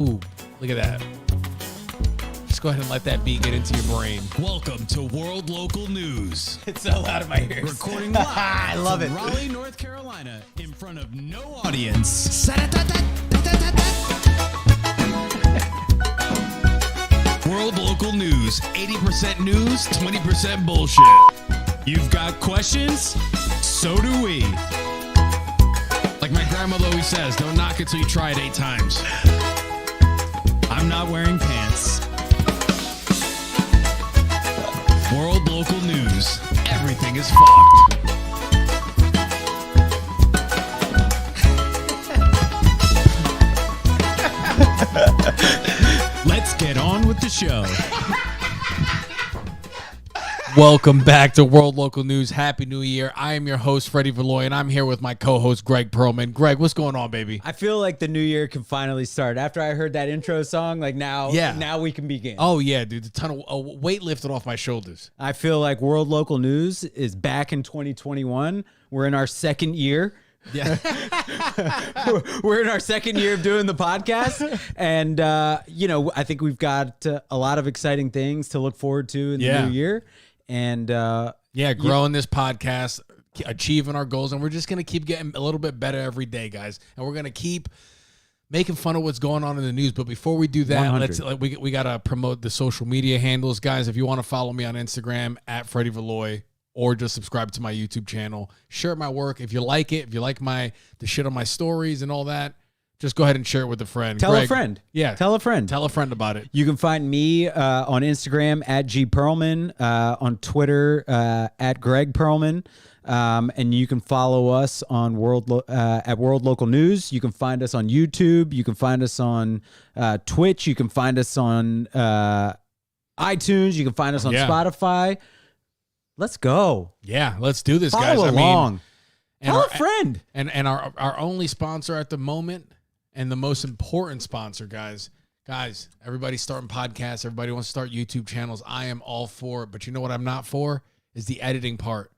Ooh, look at that. Just go ahead and let that beat get into your brain. Welcome to World Local News. It's so loud in my ears. Recording live I love from it. Raleigh, North Carolina, in front of no audience. World Local News. 80% news, 20% bullshit. You've got questions? So do we. Like my grandmother always says, don't knock it till you try it 8 times. I'm not wearing pants. World Local News. Everything is fucked. Let's get on with the show. Welcome back to World Local News. Happy New Year. I am your host, Freddie Valoy, and I'm here with my co-host, Greg Perlman. Greg, what's going on, baby? I feel like the new year can finally start. After I heard that intro song, like now we can begin. Oh, yeah, dude. A ton of weight lifted off my shoulders. I feel like World Local News is back in 2021. We're in our second year. Yeah. We're in our second year of doing the podcast. And, I think we've got a lot of exciting things to look forward to in the new year. And growing this podcast, achieving our goals, and we're just going to keep getting a little bit better every day, guys. And we're going to keep making fun of what's going on in the news. But before we do that, we got to promote the social media handles, guys. If you want to follow me on Instagram at Freddie Valoy, or just subscribe to my YouTube channel, share my work. If you like it, if you like the shit on my stories and all that, just go ahead and share it with a friend. Tell Greg, a friend. Yeah. Tell a friend. Tell a friend about it. You can find me on Instagram at G Perlman, on Twitter at Greg Perlman, and you can follow us on at World Local News. You can find us on YouTube. You can find us on Twitch. You can find us on iTunes. You can find us on Spotify. Let's go. Yeah, let's do this, Follow guys. along. And Tell a friend. And our only sponsor at the moment, and the most important sponsor, guys, everybody's starting podcasts. Everybody wants to start YouTube channels. I am all for it. But you know what I'm not for? Is the editing part.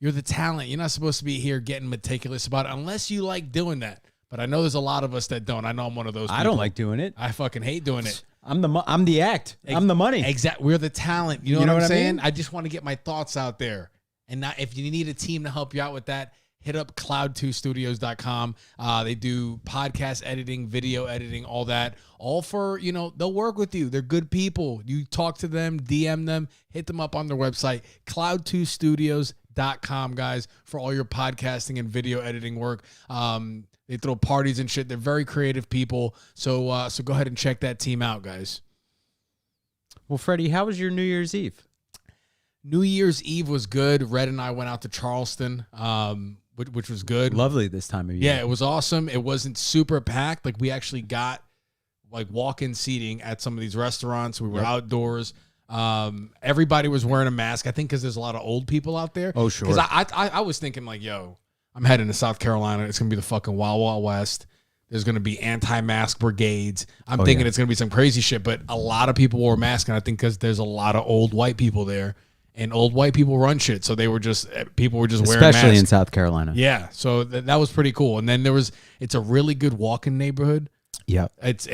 You're the talent. You're not supposed to be here getting meticulous about it unless you like doing that. But I know there's a lot of us that don't. I know I'm one of those people. I don't like doing it. I fucking hate doing it. I'm the act. I'm the money. Exactly. We're the talent. You know what I'm saying? mean? I just want to get my thoughts out there. And not, if you need a team to help you out with that, hit up cloud2studios.com. They do podcast editing, video editing, all that. All for, they'll work with you. They're good people. You talk to them, DM them, hit them up on their website, cloud2studios.com, guys, for all your podcasting and video editing work. They throw parties and shit. They're very creative people. So go ahead and check that team out, guys. Well, Freddie, how was your New Year's Eve? New Year's Eve was good. Red and I went out to Charleston, which was good. Lovely this time of year. Yeah, it was awesome. It wasn't super packed. Like, we actually got walk-in seating at some of these restaurants. We were outdoors. Everybody was wearing a mask, I think, because there's a lot of old people out there. Oh, sure. Because I was thinking, yo, I'm heading to South Carolina. It's going to be the fucking Wild Wild West. There's going to be anti-mask brigades. I'm thinking it's going to be some crazy shit, but a lot of people wore masks, and I think because there's a lot of old white people there, and old white people run shit, so people were just wearing masks. Especially in South Carolina. Yeah, so that was pretty cool. And then it's a really good walking neighborhood. Yeah. It's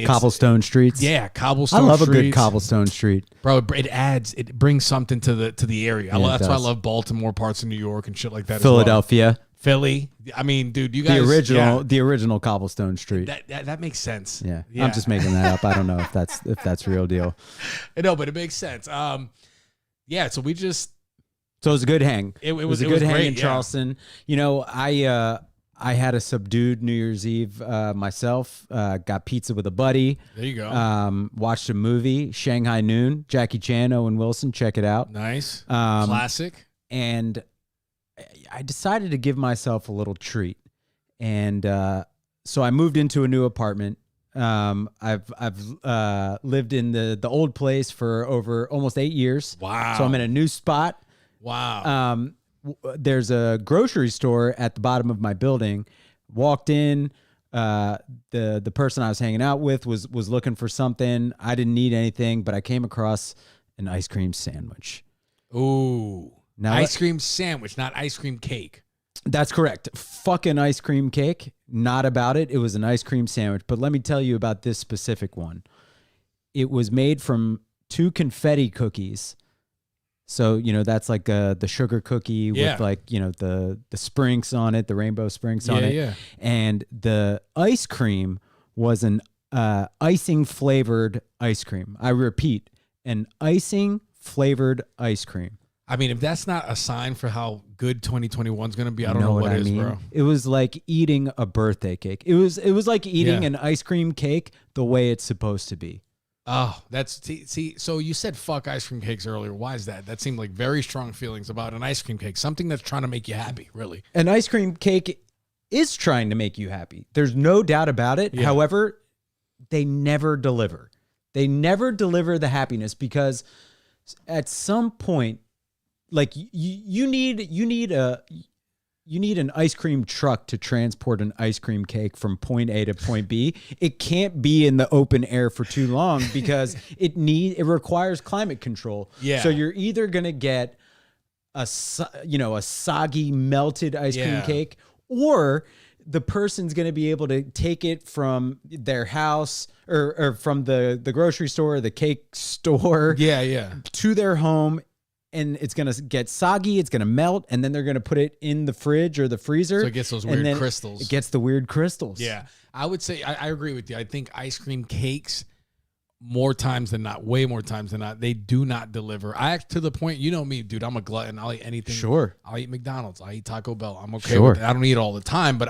cobblestone streets. Yeah, cobblestone I love streets. a good cobblestone street. Bro, it brings something to the area. Yeah, That's why I love Baltimore, parts of New York and shit like that. Philadelphia. Philly. I mean, dude, you guys. The original cobblestone street. That makes sense. Yeah. I'm just making that up. I don't know if that's real deal. No, but it makes sense. Yeah, so we just. So it was a good hang. It was a good hang great, in Charleston. I had a subdued New Year's Eve myself. Got pizza with a buddy. There you go. Watched a movie, Shanghai Noon. Jackie Chan, Owen Wilson. Check it out. Nice. Classic. And I decided to give myself a little treat. And so I moved into a new apartment. I've lived in the old place for over almost 8 years. Wow. So I'm in a new spot. Wow. There's a grocery store at the bottom of my building. Walked in, the person I was hanging out with was looking for something. I didn't need anything, but I came across an ice cream sandwich. Ooh. Now, ice cream sandwich, not ice cream cake. That's correct. Fucking ice cream cake. Not about it. It was an ice cream sandwich. But let me tell you about this specific one. It was made from 2 confetti cookies. So, that's like the sugar cookie with like, the sprinks on it, the rainbow sprinks on it. Yeah. And the ice cream was an icing flavored ice cream. I repeat, an icing flavored ice cream. I mean, if that's not a sign for how good 2021 is going to be, I don't know what is, bro. It was like eating a birthday cake. It was like eating an ice cream cake the way it's supposed to be. Oh, see. So you said fuck ice cream cakes earlier. Why is that? That seemed like very strong feelings about an ice cream cake, something that's trying to make you happy, really. An ice cream cake is trying to make you happy. There's no doubt about it. Yeah. However, they never deliver. They never deliver the happiness because at some point, like you need an ice cream truck to transport an ice cream cake from point A to point B. It can't be in the open air for too long because it requires climate control. Yeah. So you're either gonna get a soggy melted ice cream cake, or the person's gonna be able to take it from their house or from the grocery store, or the cake store, to their home. And it's going to get soggy, it's going to melt, and then they're going to put it in the fridge or the freezer. So it gets those weird crystals. It gets the weird crystals. Yeah. I would say, I agree with you. I think ice cream cakes, more times than not, way more times than not, they do not deliver. To the point, you know me, dude, I'm a glutton. I'll eat anything. Sure. I'll eat McDonald's. I'll eat Taco Bell. I'm okay with it. I don't eat it all the time, but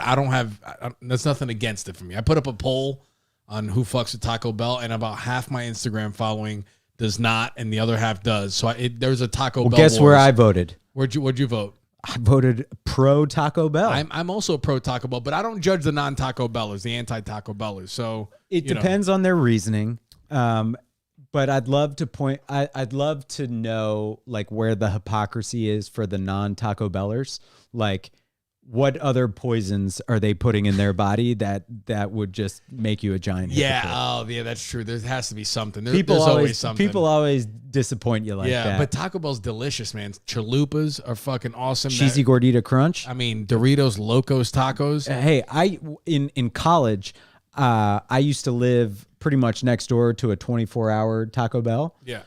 that's nothing against it for me. I put up a poll on who fucks with Taco Bell, and about half my Instagram following does not, and the other half does. So there's a Taco Bell. Guess where I voted? Where'd you vote? I voted pro Taco Bell. I'm also pro Taco Bell, but I don't judge the non-Taco Bellers, the anti-Taco Bellers. So it depends on their reasoning. But I'd love to know like where the hypocrisy is for the non-Taco Bellers. Like, what other poisons are they putting in their body that would just make you a giant hypocrite? Oh, yeah, that's true. There has to be something. There's always something. People always disappoint you like that. Yeah, but Taco Bell's delicious, man. Chalupas are fucking awesome. Cheesy Gordita Crunch. I mean, Doritos Locos Tacos. Hey, in college, I used to live pretty much next door to a 24-hour Taco Bell. Yeah.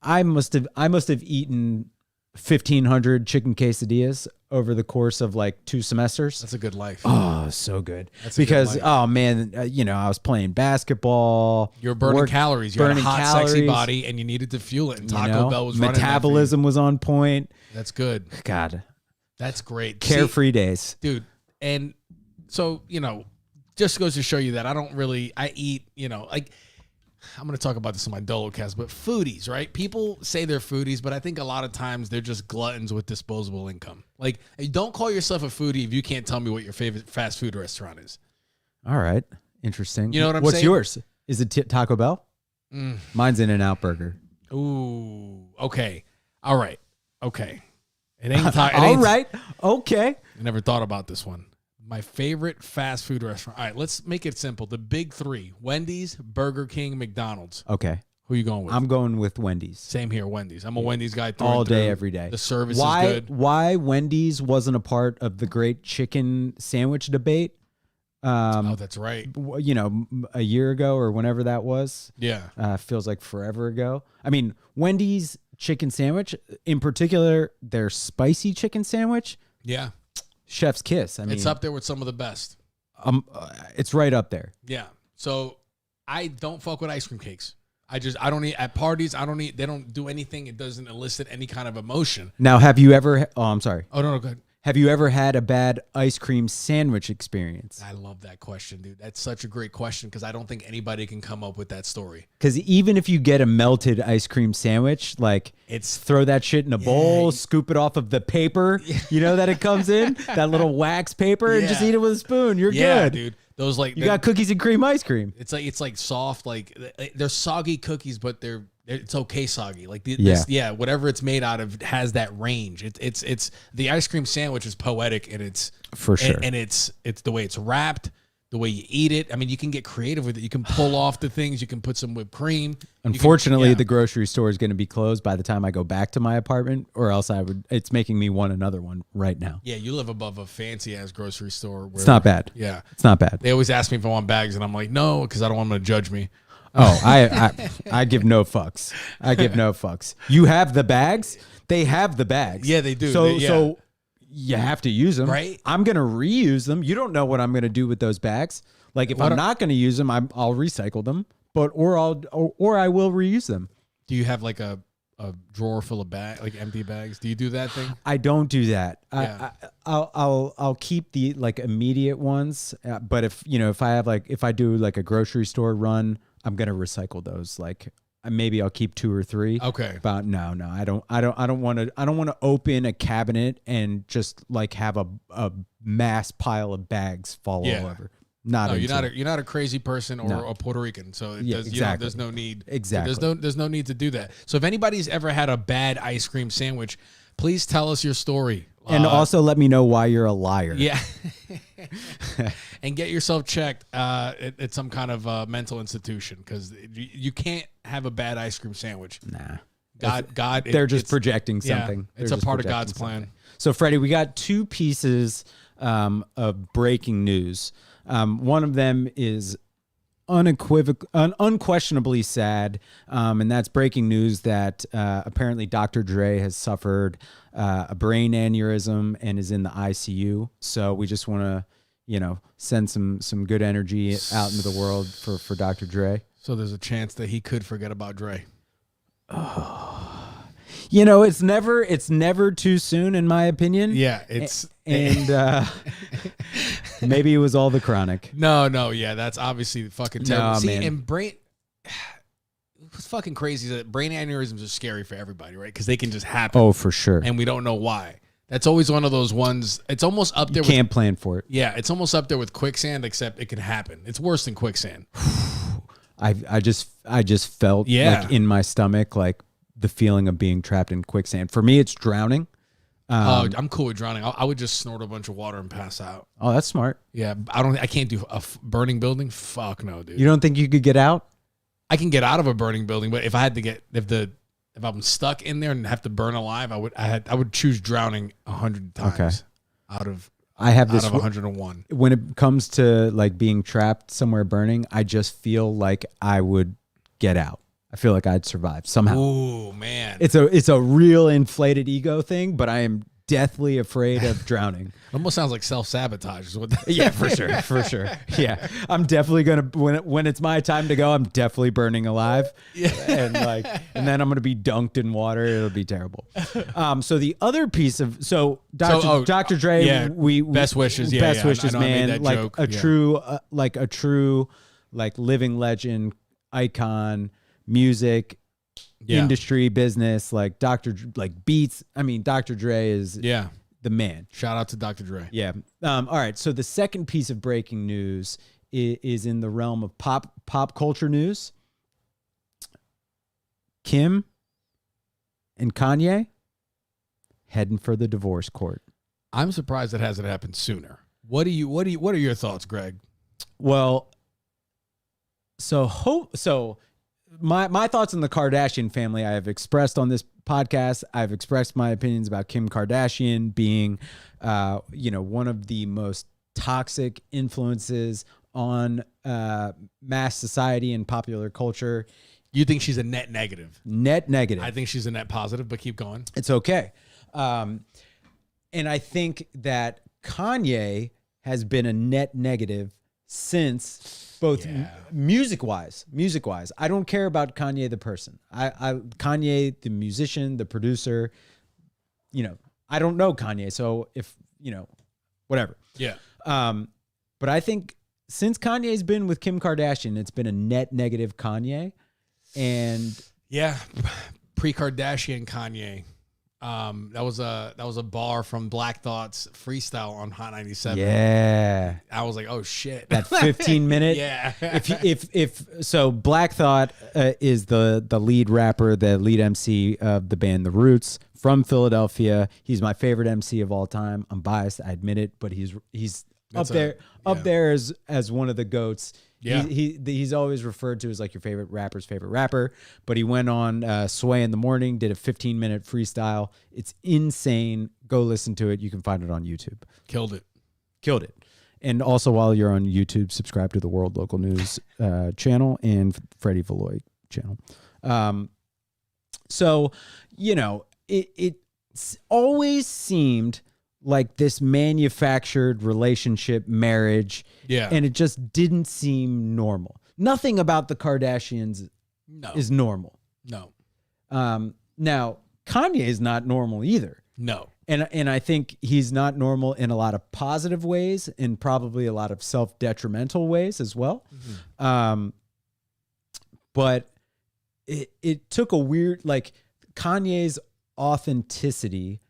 I must have eaten 1,500 chicken quesadillas over the course of like 2 semesters. That's a good life. Oh, so good. Because, oh man, I was playing basketball. You're burning calories. You had a hot, sexy body, and you needed to fuel it. And Taco Bell was running. Metabolism was on point. That's good. God. That's great. Carefree days. Dude. And so, just goes to show you that I eat, I'm going to talk about this in my Dolocast, but foodies, right? People say they're foodies, but I think a lot of times they're just gluttons with disposable income. Like, don't call yourself a foodie if you can't tell me what your favorite fast food restaurant is. All right. Interesting. You know what I'm saying? What's yours? Is it Taco Bell? Mine's In-N-Out Burger. Ooh, okay. All right. Okay. It ain't all right. Okay. I never thought about this one. My favorite fast food restaurant. All right, let's make it simple. The big 3: Wendy's, Burger King, McDonald's. Okay. Who are you going with? I'm going with Wendy's. Same here, Wendy's. I'm a Wendy's guy all day, every day. The service is good. Why Wendy's wasn't a part of the great chicken sandwich debate? Oh, that's right. A year ago or whenever that was. Yeah. Feels like forever ago. I mean, Wendy's chicken sandwich, in particular, their spicy chicken sandwich. Yeah. Chef's kiss. I mean, it's up there with some of the best. It's right up there. Yeah. So I don't fuck with ice cream cakes. I don't eat at parties. They don't do anything. It doesn't elicit any kind of emotion. Now, have you ever? Oh, I'm sorry. Oh no, go ahead. Have you ever had a bad ice cream sandwich experience? I love that question, dude. That's such a great question because I don't think anybody can come up with that story. Because even if you get a melted ice cream sandwich, like throw that shit in a bowl, scoop it off of the paper, that it comes in, that little wax paper, and just eat it with a spoon. You're good, dude. Those you got cookies and cream ice cream. It's like soft, like they're soggy cookies, but it's okay soggy. Like whatever it's made out of has that range. It's the ice cream sandwich is poetic, and it's for sure, and it's the way it's wrapped, the way you eat it. I mean, you can get creative with it. You can pull off the things. You can put some whipped cream. Unfortunately, the grocery store is going to be closed by the time I go back to my apartment, or else it's making me want another one right now. Yeah, you live above a fancy ass grocery store. It's not bad. Yeah, it's not bad. They always ask me if I want bags, and I'm like, no, because I don't want them to judge me. Oh, I give no fucks. I give no fucks. You have the bags. They have the bags. Yeah, they do. So you have to use them. Right. I'm going to reuse them. You don't know what I'm going to do with those bags. Like if I'm not going to use them, I'll recycle them, or I will reuse them. Do you have like a drawer full of empty bags? Do you do that thing? I don't do that. Yeah. I'll keep the like immediate ones. But if I do like a grocery store run, I'm going to recycle those. Like maybe I'll keep 2 or 3. Okay. But no, I don't want to open a cabinet and just like have a mass pile of bags fall all over. You're not a crazy person or a Puerto Rican, so there's no need. Exactly. There's no need to do that. So if anybody's ever had a bad ice cream sandwich, please tell us your story. And also let me know why you're a liar. Yeah. And get yourself checked at some kind of mental institution, because you can't have a bad ice cream sandwich. Nah. God, they're just projecting something. Yeah, it's a part of God's plan. So, Freddie, we got 2 pieces of breaking news. One of them is unquestionably sad, and that's breaking news that apparently Dr. Dre has suffered a brain aneurysm and is in the ICU. So we just want to, send some good energy out into the world for Dr. Dre. So there's a chance that he could forget about Dre. Oh. It's never too soon, in my opinion. Yeah, and maybe it was all the chronic. No, yeah, that's obviously fucking terrible. No, See, man. and what's fucking crazy is that brain aneurysms are scary for everybody, right? Because they can just happen. Oh, for sure. And we don't know why. That's always one of those ones. It's almost up there. You can't plan for it. Yeah, it's almost up there with quicksand, except it can happen. It's worse than quicksand. I just felt like in my stomach, like the feeling of being trapped in quicksand. For me, it's drowning. I'm cool with drowning. I would just snort a bunch of water and pass out. Oh, that's smart. Yeah, I can't do a burning building. Fuck no, dude. You don't think you could get out? I can get out of a burning building, but if I had to if I'm stuck in there and have to burn alive, I would choose drowning 100 times out of 101. When it comes to like being trapped somewhere burning, I just feel like I would get out. I feel like I'd survive somehow. Ooh, man. It's a real inflated ego thing, but I am deathly afraid of drowning. It almost sounds like self-sabotage. Yeah, for sure. Yeah. I'm definitely going to, when it's my time to go, I'm definitely burning alive. Yeah. And then I'm going to be dunked in water. It'll be terrible. So the other piece of, Dr. Dre, yeah, we best wishes. Yeah, best wishes, I know man. I made that like joke. a true living legend, icon, music, industry, business, like beats. I mean, Dr. Dre is the man. Shout out to Dr. Dre. Yeah. All right. So the second piece of breaking news is in the realm of pop culture news. Kim and Kanye heading for the divorce court. I'm surprised it hasn't happened sooner. What are your thoughts, Greg? Well, my thoughts on the Kardashian family I have expressed on this podcast. I've expressed my opinions about Kim Kardashian being, one of the most toxic influences on mass society and popular culture. You think she's a net negative? Net negative. I think she's a net positive, but keep going. It's okay. And I think that Kanye has been a net negative since both music wise. I don't care about Kanye the person. Kanye the musician, the producer. I don't know Kanye, so if whatever. Yeah. But I think since Kanye's been with Kim Kardashian, it's been a net negative Kanye, and pre-Kardashian Kanye. That was a bar from Black Thought's freestyle on Hot 97. Yeah, I was like, oh shit, that 15-minute. Yeah. if so, Black Thought is the lead rapper, the lead MC of the band The Roots from Philadelphia. He's my favorite MC of all time. I'm biased, I admit it, but he's That's up there as one of the GOATs. Yeah. He's always referred to as like your favorite rapper's favorite rapper, but he went on Sway in the Morning, did a 15-minute freestyle. It's insane. Go listen to it. You can find it on YouTube. Killed it. And also, while you're on YouTube, subscribe to the World Local News channel and Freddie Valoy channel. So, it's always seemed like this manufactured relationship, marriage, and it just didn't seem normal. Nothing about the Kardashians is normal. No. Now, Kanye is not normal either. No. And I think he's not normal in a lot of positive ways and probably a lot of self-detrimental ways as well. Mm-hmm. But it took a weird, like, Kanye's authenticity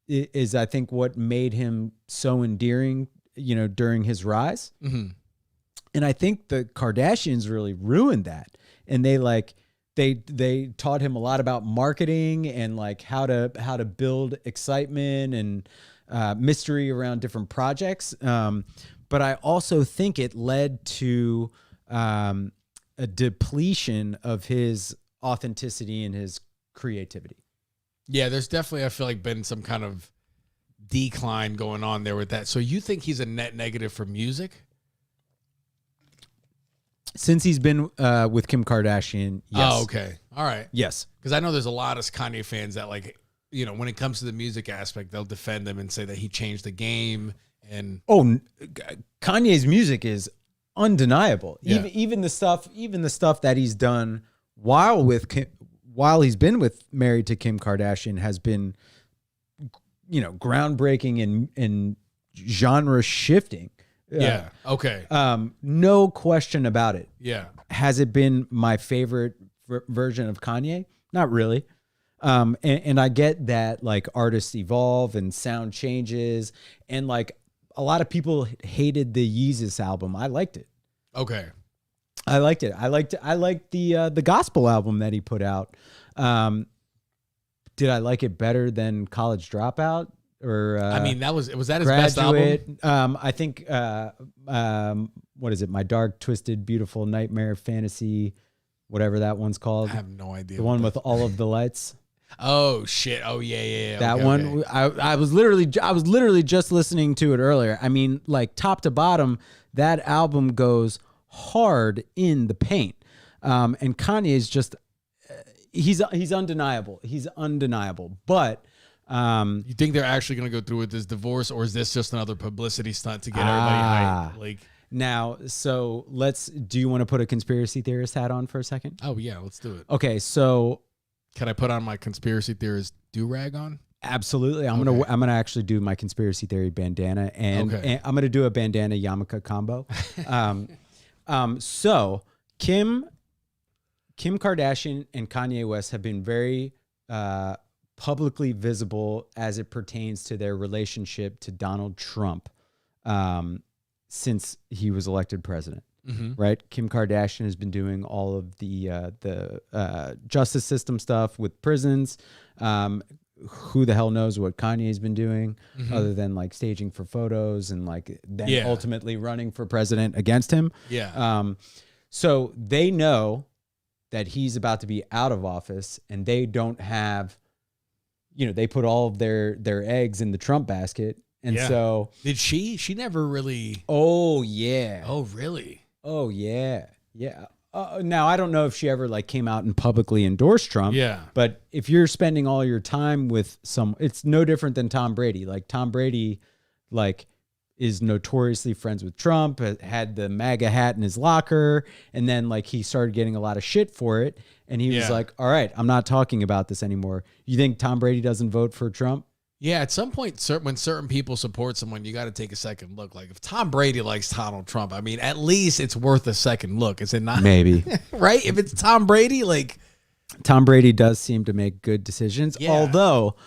is I think what made him so endearing, during his rise. Mm-hmm. And I think the Kardashians really ruined that. And they taught him a lot about marketing and like how to build excitement and mystery around different projects. But I also think it led to a depletion of his authenticity and his creativity. Yeah, there's definitely, I feel like, been some kind of decline going on there with that. So you think he's a net negative for music? Since he's been with Kim Kardashian, yes. Oh, okay. All right. Yes. Because I know there's a lot of Kanye fans that, like, when it comes to the music aspect, they'll defend him and say that he changed the game. And Kanye's music is undeniable. Yeah. Even the stuff that he's done while he's been married to Kim Kardashian has been, groundbreaking and genre shifting. Yeah. Okay. No question about it. Yeah. Has it been my favorite version of Kanye? Not really. And I get that like artists evolve and sound changes, and like a lot of people hated the Yeezus album. I liked it. Okay. I liked it. I liked the gospel album that he put out. Did I like it better than College Dropout? Or I mean, was that his Graduate. best album? I think what is it? My Dark Twisted Beautiful Nightmare Fantasy, whatever that one's called. I have no idea. The one with all of the lights. Oh shit! Oh yeah. That okay, one. Okay. I was literally just listening to it earlier. I mean, like top to bottom, that album goes hard in the paint. And Kanye is just he's undeniable. He's undeniable, but. You think they're actually going to go through with this divorce, or is this just another publicity stunt to get everybody hyped? Like now, so do you want to put a conspiracy theorist hat on for a second? Oh yeah, let's do it. Okay, so can I put on my conspiracy theorist do-rag on? Absolutely. I'm gonna actually do my conspiracy theory bandana, and I'm gonna do a bandana yarmulke combo. So Kim Kardashian and Kanye West have been very publicly visible as it pertains to their relationship to Donald Trump since he was elected president. Mm-hmm. Right? Kim Kardashian has been doing all of the justice system stuff with prisons. Who the hell knows what Kanye's been doing other than like staging for photos and like then ultimately running for president against him. Yeah. So they know that he's about to be out of office, and they don't have, they put all of their eggs in the Trump basket. And so did she never really. Oh yeah. Oh really? Oh yeah. Yeah. Now I don't know if she ever like came out and publicly endorsed Trump. Yeah. But if you're spending all your time with it's no different than Tom Brady. Like Tom Brady, like is notoriously friends with Trump, had the MAGA hat in his locker. And then like he started getting a lot of shit for it. And he was like, all right, I'm not talking about this anymore. You think Tom Brady doesn't vote for Trump? Yeah, at some point, when certain people support someone, you got to take a second look. Like if Tom Brady likes Donald Trump, I mean, at least it's worth a second look. Is it not? Maybe. Right? If it's Tom Brady, like. Tom Brady does seem to make good decisions. Yeah. Although,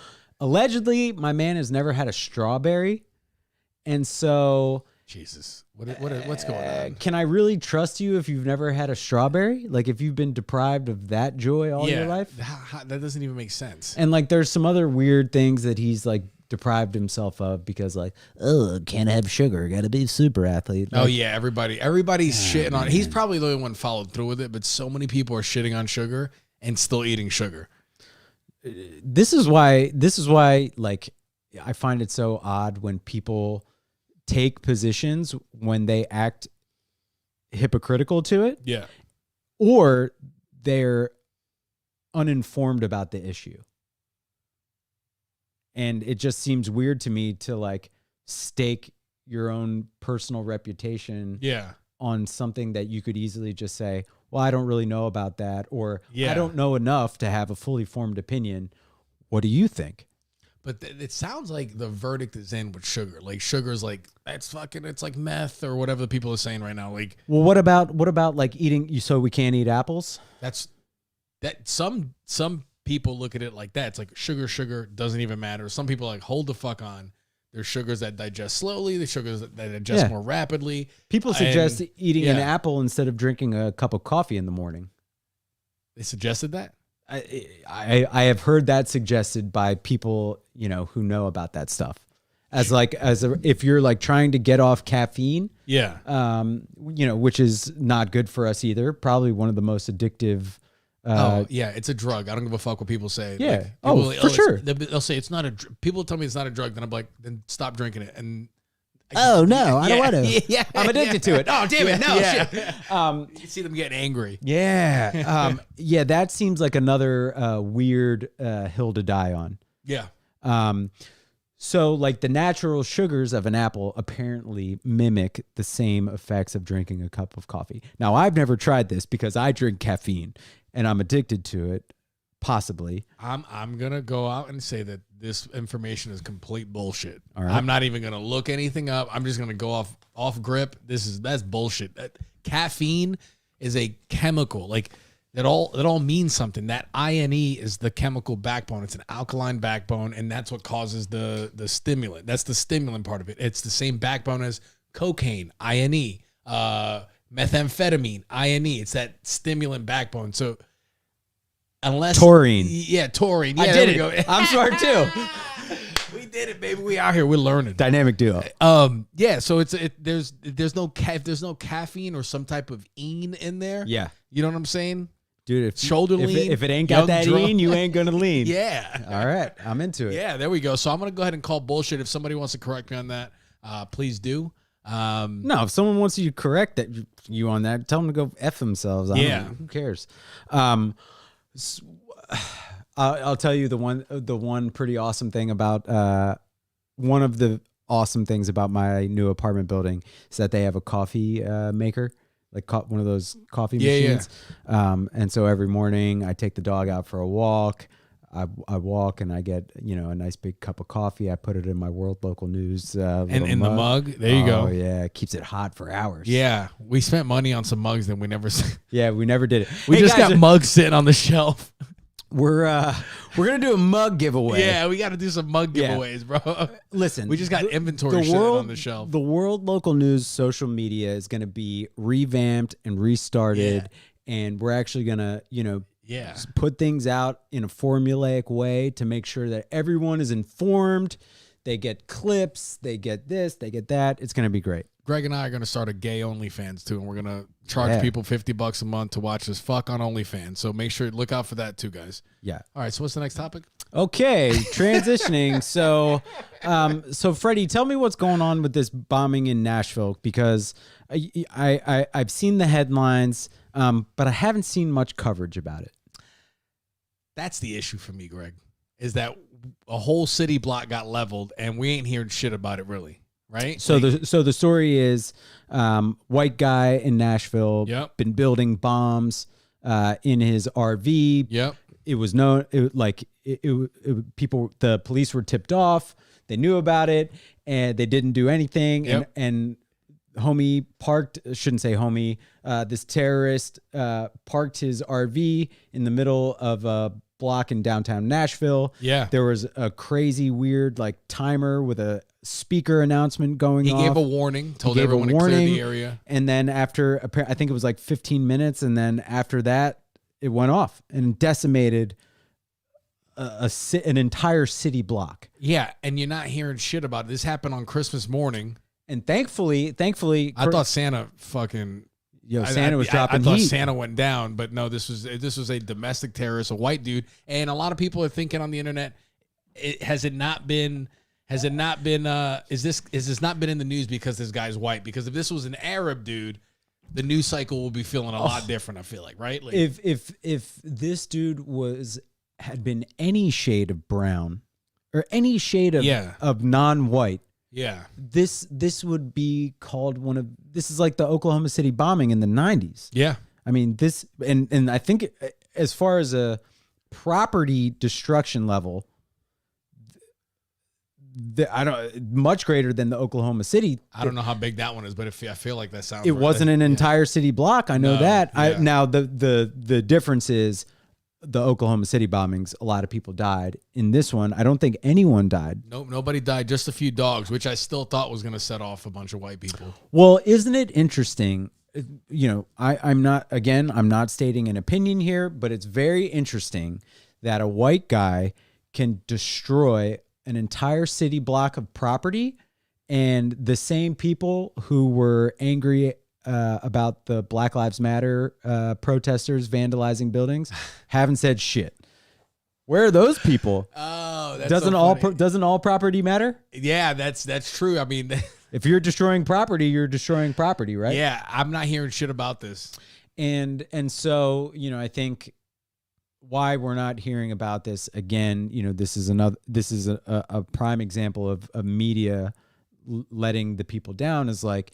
allegedly, my man has never had a strawberry. And so. Jesus. What's going on? Can I really trust you if you've never had a strawberry? Like if you've been deprived of that joy all your life? That doesn't even make sense. And like there's some other weird things that he's like deprived himself of because like, oh, can't have sugar, got to be a super athlete. Like, Oh yeah, everybody's shitting on. He's probably the only one followed through with it, but so many people are shitting on sugar and still eating sugar. This is why like I find it so odd when people take positions when they act hypocritical to it. Yeah. Or they're uninformed about the issue. And it just seems weird to me to like stake your own personal reputation on something that you could easily just say, well, I don't really know about that, or I don't know enough to have a fully formed opinion. What do you think? But it sounds like the verdict is in with sugar. Like sugar's like, it's like meth or whatever the people are saying right now. Like, well, what about like eating, so we can't eat apples? Some people look at it like that. It's like sugar doesn't even matter. Some people are like, hold the fuck on. There's sugars that digest slowly. There's sugars that digest more rapidly. People suggest eating an apple instead of drinking a cup of coffee in the morning. They suggested that? I have heard that suggested by people, who know about that stuff. If you're like trying to get off caffeine, which is not good for us either. Probably one of the most addictive. It's a drug. I don't give a fuck what people say. Yeah. Like, for sure. They'll say it's not a. People tell me it's not a drug. Then I'm like, then stop drinking it. And I don't want to. I'm addicted to it. Oh, damn it! No shit. You see them getting angry. Yeah. That seems like another weird hill to die on. Yeah. So like the natural sugars of an apple apparently mimic the same effects of drinking a cup of coffee. Now, I've never tried this because I drink caffeine and I'm addicted to it, possibly. I'm going to go out and say that this information is complete bullshit. All right. I'm not even going to look anything up. I'm just going to go off grip. That's bullshit. Caffeine is a chemical. Like that all means something. That INE is the chemical backbone. It's an alkaline backbone, and that's what causes the stimulant. That's the stimulant part of it. It's the same backbone as cocaine, INE, methamphetamine, INE. It's that stimulant backbone. So unless taurine. Yeah, taurine. Yeah, I did it. Go. I'm smart too. We did it, baby. We out here. We're learning. Dynamic duo. So there's no caffeine or some type of ene in there. Yeah. You know what I'm saying? Dude, lean. If it ain't got that ene, you ain't gonna lean. Yeah. All right. I'm into it. Yeah, there we go. So I'm gonna go ahead and call bullshit. If somebody wants to correct me on that, please do. No, if someone wants you to correct you on that, tell them to go F themselves. I don't know. Who cares? I'll tell you the one pretty awesome thing about one of the awesome things about my new apartment building is that they have a coffee maker, like one of those coffee machines. And so every morning I take the dog out for a walk. I walk and I get a nice big cup of coffee. I put it in my World Local News and in the mug. There you go. Oh yeah, it keeps it hot for hours. Yeah, we spent money on some mugs that we never. Yeah, we never did it. We just got mugs sitting on the shelf. We're gonna do a mug giveaway. Yeah, we got to do some mug giveaways, bro. Listen, we just got inventory shit on the shelf. The World Local News social media is gonna be revamped and restarted, and we're actually gonna put things out in a formulaic way to make sure that everyone is informed. They get clips, they get this, they get that. It's gonna be great. Greg and I are going to start a gay OnlyFans too, and we're going to charge people $50 a month to watch us fuck on OnlyFans. So make sure look out for that too, guys. Yeah. All right. So what's the next topic? Okay, transitioning. So Freddie, tell me what's going on with this bombing in Nashville, because I've seen the headlines, but I haven't seen much coverage about it. That's the issue for me, Greg, is that a whole city block got leveled, and we ain't hearing shit about it really. Right. So the story is, white guy in Nashville, been building bombs in his RV. Yep. It was known. People, the police were tipped off. They knew about it and they didn't do anything. Yep. And homie parked. Shouldn't say homie. This terrorist parked his RV in the middle of a block in downtown Nashville. Yeah. There was a crazy weird timer with a speaker announcement going off. He gave a warning, told everyone to clear the area. And then after, I think it was 15 minutes. And then after that, it went off and decimated an entire city block. Yeah, and you're not hearing shit about it. This happened on Christmas morning. And thankfully, I thought Santa fucking. Santa was dropping I thought heat. Santa went down, but no, this was a domestic terrorist, a white dude, and a lot of people are thinking on the internet, has this not been in the news because this guy's white? Because if this was an Arab dude, the news cycle will be feeling a lot different. I feel like, right? Like, if this dude had been any shade of brown or any shade of non-white. Yeah, this would be called this is like the Oklahoma City bombing in the 90s. Yeah. I mean, this, and I think as far as a property destruction level, I don't much greater than the Oklahoma City. I don't know how big that one is, but I feel like that sounds. It wasn't an entire city block. I know that. Yeah. Now the difference is the Oklahoma City bombings. A lot of people died. In this one, I don't think anyone died. Nope, nobody died. Just a few dogs, which I still thought was going to set off a bunch of white people. Well, isn't it interesting? I'm not stating an opinion here, but it's very interesting that a white guy can destroy an entire city block of property, and the same people who were angry about the Black Lives Matter protesters vandalizing buildings haven't said shit. Where are those people? Oh, that's doesn't all property matter? Yeah, that's true. I mean, if you're destroying property, you're destroying property, right? Yeah, I'm not hearing shit about this. And so, I think why we're not hearing about this again, this is a prime example of media letting the people down, is like,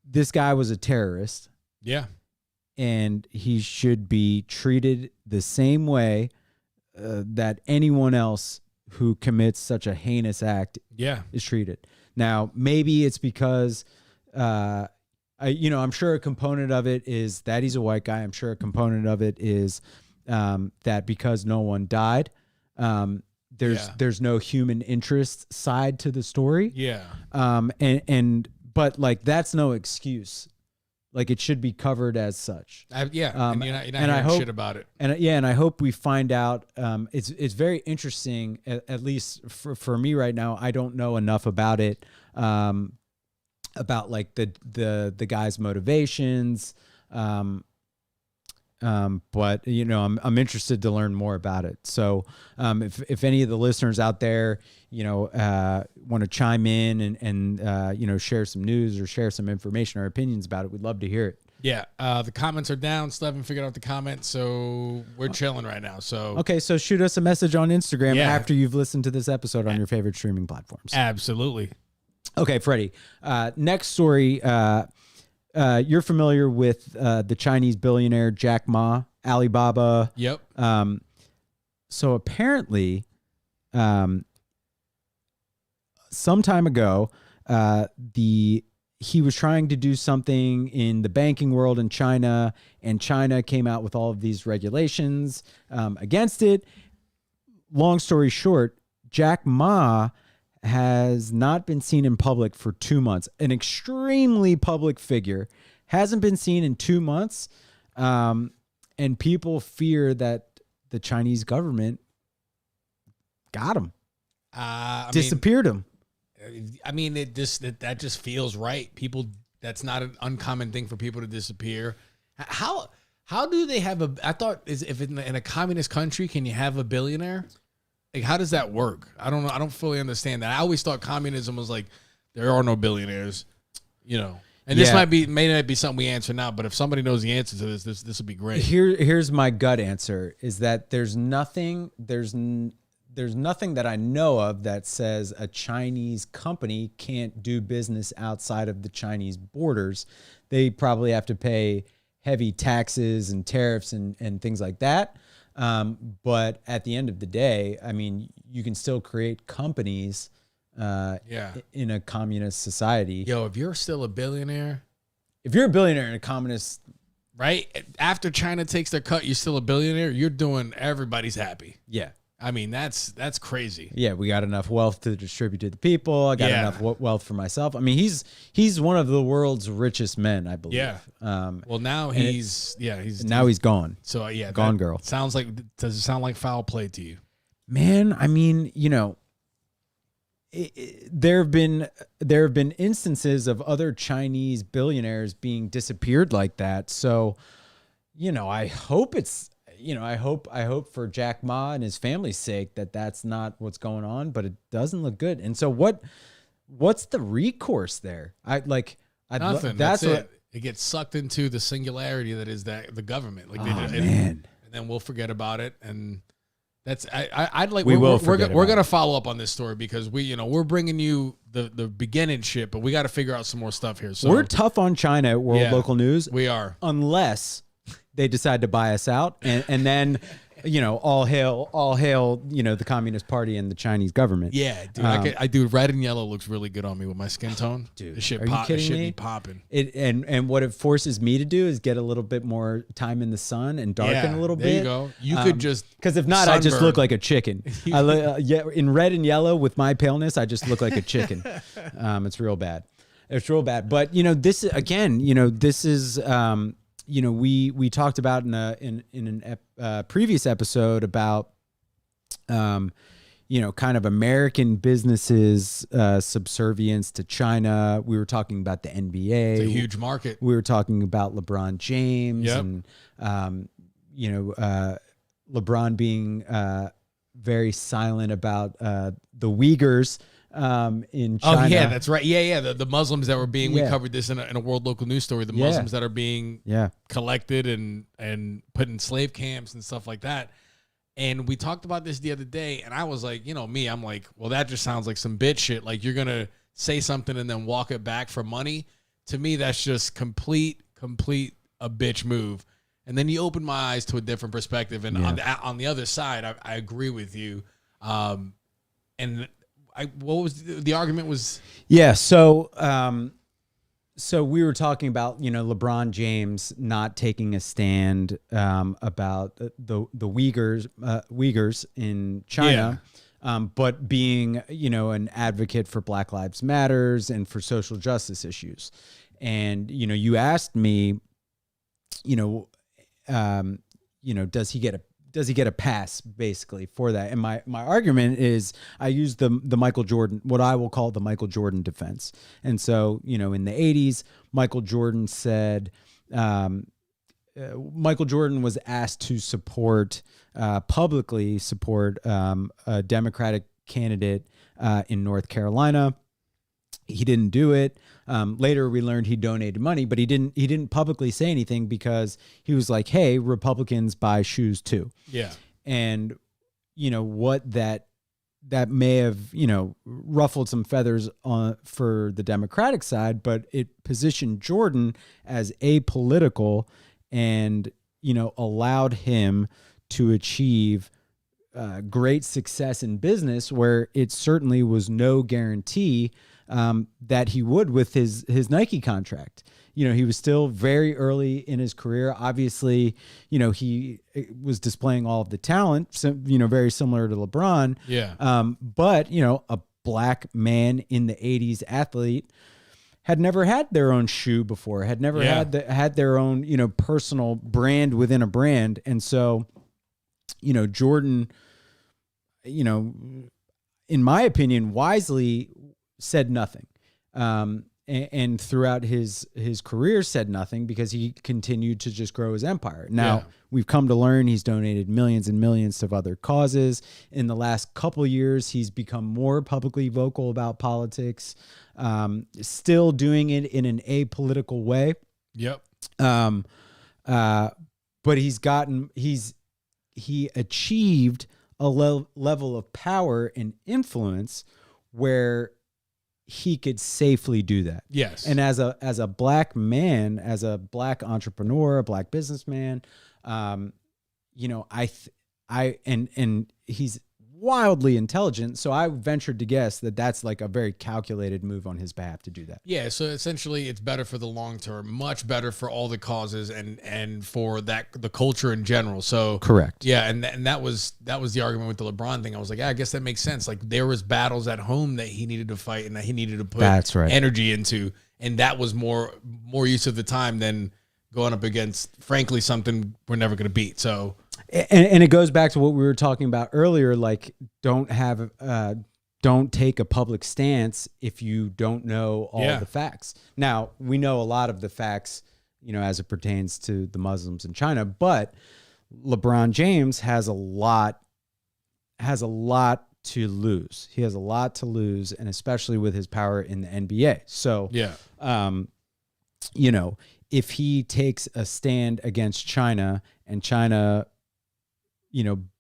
this guy was a terrorist. Yeah. And he should be treated the same way that anyone else who commits such a heinous act is treated. Now, maybe it's because, I'm sure a component of it is that he's a white guy. I'm sure a component of it is that because no one died, there's no human interest side to the story. Yeah. But like, that's no excuse. Like, it should be covered as such. And you're not hearing shit about it. And I hope we find out. It's very interesting. At least for me right now, I don't know enough about it. About like the guy's motivations. But I'm interested to learn more about it. So if any of the listeners out there, want to chime in and share some news or share some information or opinions about it, we'd love to hear it. Yeah. The comments are down. Slevin figured out the comments, so we're chilling right now. So okay, so shoot us a message on Instagram after you've listened to this episode on your favorite streaming platforms. Absolutely. Okay, Freddie. Next story. You're familiar with the Chinese billionaire Jack Ma, Alibaba. Yep. So apparently, some time ago, he was trying to do something in the banking world in China, and China came out with all of these regulations against it. Long story short, Jack Ma has not been seen in public for 2 months. An extremely public figure, hasn't been seen in 2 months. And people fear that the Chinese government got him, disappeared him. I mean, that just feels right. That's not an uncommon thing for people to disappear. How do they have I thought if in a communist country, can you have a billionaire? Like, how does that work? I don't know. I don't fully understand that. I always thought communism was like, there are no billionaires, And this may not be something we answer now, but if somebody knows the answer to this would be great. Here's my gut answer, is that there's nothing that I know of that says a Chinese company can't do business outside of the Chinese borders. They probably have to pay heavy taxes and tariffs and things like that. But at the end of the day, I mean, you can still create companies in a communist society. Yo, if you're still a billionaire. If you're a billionaire in a communist. Right? After China takes their cut, you're still a billionaire. You're doing, everybody's happy. Yeah. I mean, that's crazy. Yeah, we got enough wealth to distribute to the people. I got enough wealth for myself. I mean, he's one of the world's richest men, I believe. Yeah. Well, now he's gone. So yeah, gone girl. Does it sound like foul play to you? Man, I mean, there have been instances of other Chinese billionaires being disappeared like that. So, I hope I hope for Jack Ma and his family's sake that that's not what's going on, but it doesn't look good. And so what's the recourse there? Nothing. That's it. It gets sucked into the singularity that is the government. Man. And then we'll forget about it. And that's I'd like we're gonna follow up on this story because we're bringing you the beginning shit, but we got to figure out some more stuff here. So we're tough on China at World Local News. We are, unless they decide to buy us out, and then all hail the Communist Party and the Chinese government. Yeah, dude. I do. Red and yellow looks really good on me with my skin tone. Dude, the shit are you kidding me? Be popping. And what it forces me to do is get a little bit more time in the sun and darken a little bit. There you go. You could just because if not, I just look like a chicken. In red and yellow with my paleness, I just look like a chicken. It's real bad. It's real bad. But this again. This is. We talked about in a previous episode about, kind of American businesses' subservience to China. We were talking about the NBA. It's a huge market. We were talking about LeBron James and, LeBron being very silent about the Uyghurs. In China. Oh yeah, that's right. Yeah. The Muslims that were being, we covered this in a World Local News story. The Muslims that are being collected and put in slave camps and stuff like that. And we talked about this the other day, and I was like, I'm like, well, that just sounds like some bitch shit. Like you're gonna say something and then walk it back for money. To me, that's just complete a bitch move. And then you open my eyes to a different perspective. And on the other side, I agree with you. And what was the argument was? Yeah. So we were talking about, LeBron James not taking a stand about the Uyghurs in China, but being, an advocate for Black Lives Matters and for social justice issues. And, you asked me, does he get a pass basically for that? And my argument is I use the Michael Jordan, what I will call the Michael Jordan defense. And so, in the 80s, Michael Jordan said, Michael Jordan was asked to publicly support a Democratic candidate in North Carolina. He didn't do it. Later, we learned he donated money, but he didn't publicly say anything because he was like, "Hey, Republicans buy shoes too." Yeah, and what that may have ruffled some feathers for the Democratic side, but it positioned Jordan as apolitical and allowed him to achieve great success in business, where it certainly was no guarantee that he would with his Nike contract. He was still very early in his career. Obviously, he was displaying all of the talent, so, very similar to LeBron. Yeah. But, a black man in the 80s athlete had never had their own shoe before, had never had their own, personal brand within a brand. And so, Jordan, in my opinion, wisely said nothing. And throughout his career said nothing because he continued to just grow his empire. Now, we've come to learn he's donated millions and millions to other causes. In the last couple of years, he's become more publicly vocal about politics, still doing it in an apolitical way. Yep. But he achieved a level of power and influence where he could safely do that. Yes. And as a black man, as a black entrepreneur, a black businessman, and he's wildly intelligent. So I ventured to guess that that's like a very calculated move on his behalf to do that. Yeah, so essentially it's better for the long term, much better for all the causes and for the culture in general. So correct. Yeah, and that was the argument with the LeBron thing. I was like, yeah, I guess that makes sense. Like there was battles at home that he needed to fight and that he needed to put energy into, and that was more use of the time than going up against, frankly, something we're never going to beat. So. And it goes back to what we were talking about earlier, like don't take a public stance if you don't know all the facts. Now, we know a lot of the facts, as it pertains to the Muslims in China, but LeBron James has a lot to lose. He has a lot to lose, and especially with his power in the NBA. So, if he takes a stand against China and China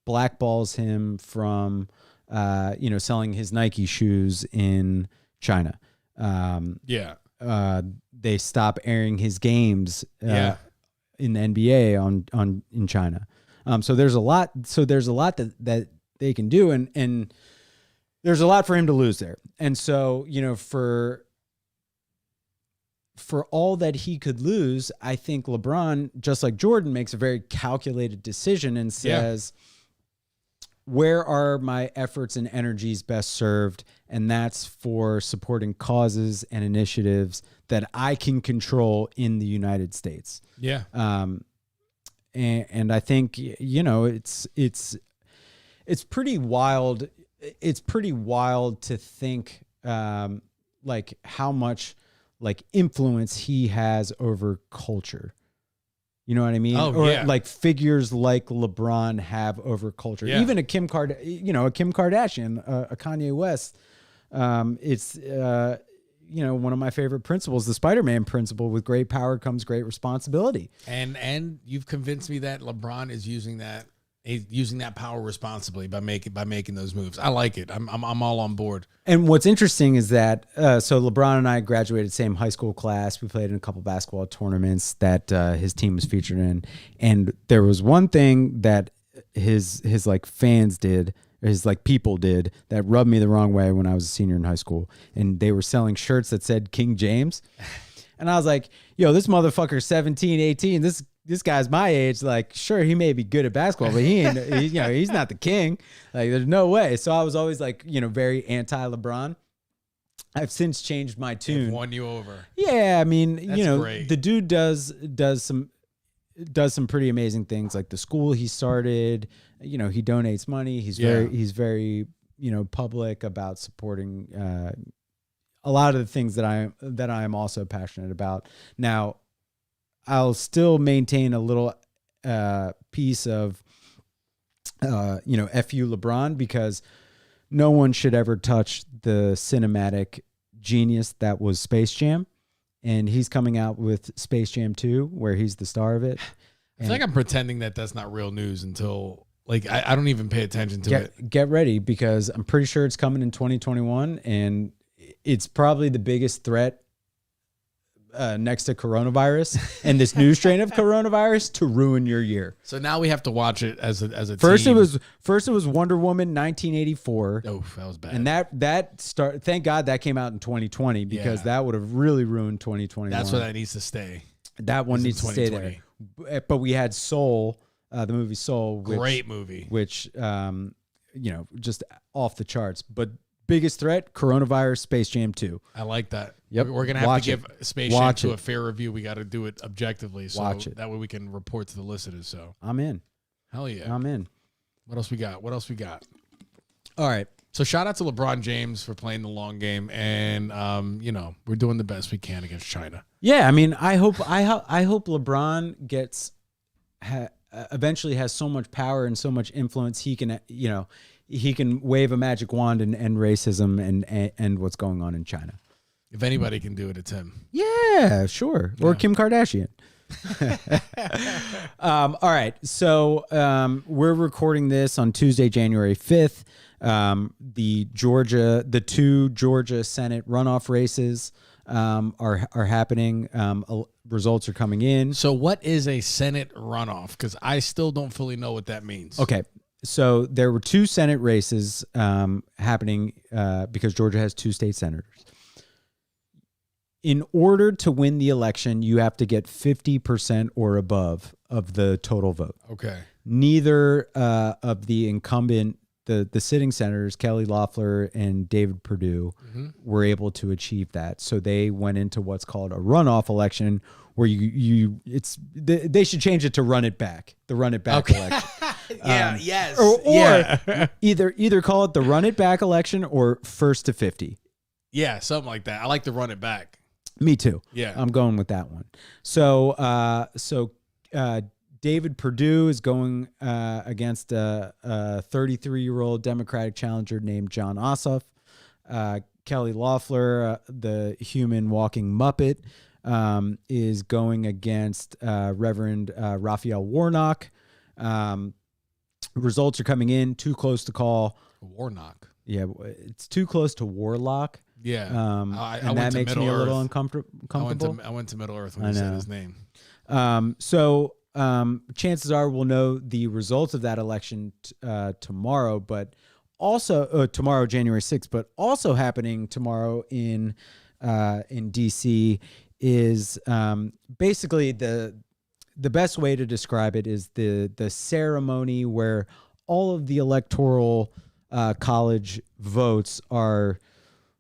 blackballs him from, selling his Nike shoes in China. They stop airing his games in the NBA in China. So there's a lot that they can do, and there's a lot for him to lose there. And so, for all that he could lose, I think LeBron, just like Jordan, makes a very calculated decision and says, where are my efforts and energies best served? And that's for supporting causes and initiatives that I can control in the United States. Yeah. And I think, it's pretty wild. It's pretty wild to think, like how much influence he has over culture. You know what I mean? Like figures like LeBron have over culture. Yeah. Even a Kim Kardashian, a Kanye West. It's one of my favorite principles, the Spider-Man principle: with great power comes great responsibility. And you've convinced me that LeBron is using that power responsibly by making those moves. I like it. I'm all on board. And what's interesting is that so LeBron and I graduated same high school class. We played in a couple basketball tournaments that his team was featured in, and there was one thing that his fans did, his people did, that rubbed me the wrong way when I was a senior in high school, and they were selling shirts that said King James, and I was like, yo, this motherfucker's 17, 18. This guy's my age. Like, sure, he may be good at basketball, but he's not the king. Like, there's no way. So I was always very anti-LeBron. I've since changed my tune. They've won you over. Yeah, I mean, great. The dude does some pretty amazing things. Like the school he started, he donates money. He's very public about supporting a lot of the things that I am also passionate about. Now, I'll still maintain a little piece of, F.U. LeBron, because no one should ever touch the cinematic genius that was Space Jam. And he's coming out with Space Jam 2, where he's the star of it. I feel like I'm pretending that that's not real news until, I don't even pay attention to it. Get ready, because I'm pretty sure it's coming in 2021, and it's probably the biggest threat next to coronavirus and this new strain of coronavirus to ruin your year. So now we have to watch it as a first team. It was Wonder Woman 1984. Oh, that was bad. And thank God that came out in 2020, because that would have really ruined 2021. That's where that needs to stay. That one needs to stay there. But we had Soul, the movie Soul, great movie, which just off the charts. But biggest threat, coronavirus, Space Jam 2. I like that. Yep. We're going to have to give Space Jam 2 a fair review. We got to do it objectively. So that way we can report to the listeners. So I'm in. Hell yeah. I'm in. What else we got? All right. So shout out to LeBron James for playing the long game. And, we're doing the best we can against China. Yeah. I mean, I hope LeBron gets, eventually has so much power and so much influence. He can, he can wave a magic wand and end racism and what's going on in China. If anybody can do it, it's him. Yeah, sure. Or Kim Kardashian. All right. So we're recording this on Tuesday, January 5th. The two Georgia Senate runoff races are happening. Results are coming in. So what is a Senate runoff? Because I still don't fully know what that means. Okay. So there were 2 Senate races happening because Georgia has 2 state senators. In order to win the election, you have to get 50% or above of the total vote. Okay. Neither of the incumbent, the sitting senators, Kelly Loeffler and David Perdue, were able to achieve that. So they went into what's called a runoff election, where they should change it to run it back. The run it back election. Yes. Or either call it the run it back election or first to 50. Yeah, something like that. I like to run it back. Me too. Yeah. I'm going with that one. So David Perdue is going against a 33-year-old Democratic challenger named Jon Ossoff. Kelly Loeffler, the human walking Muppet, is going against Reverend Raphael Warnock. Results are coming in. Too close to call. Warnock. Yeah, it's too close to Warlock. Yeah. And that makes me a little uncomfortable. I went to Middle Earth when you said his name. So chances are we'll know the results of that election tomorrow, but also tomorrow, January 6th, but also happening tomorrow in DC is basically the best way to describe it is the ceremony where all of the electoral college votes are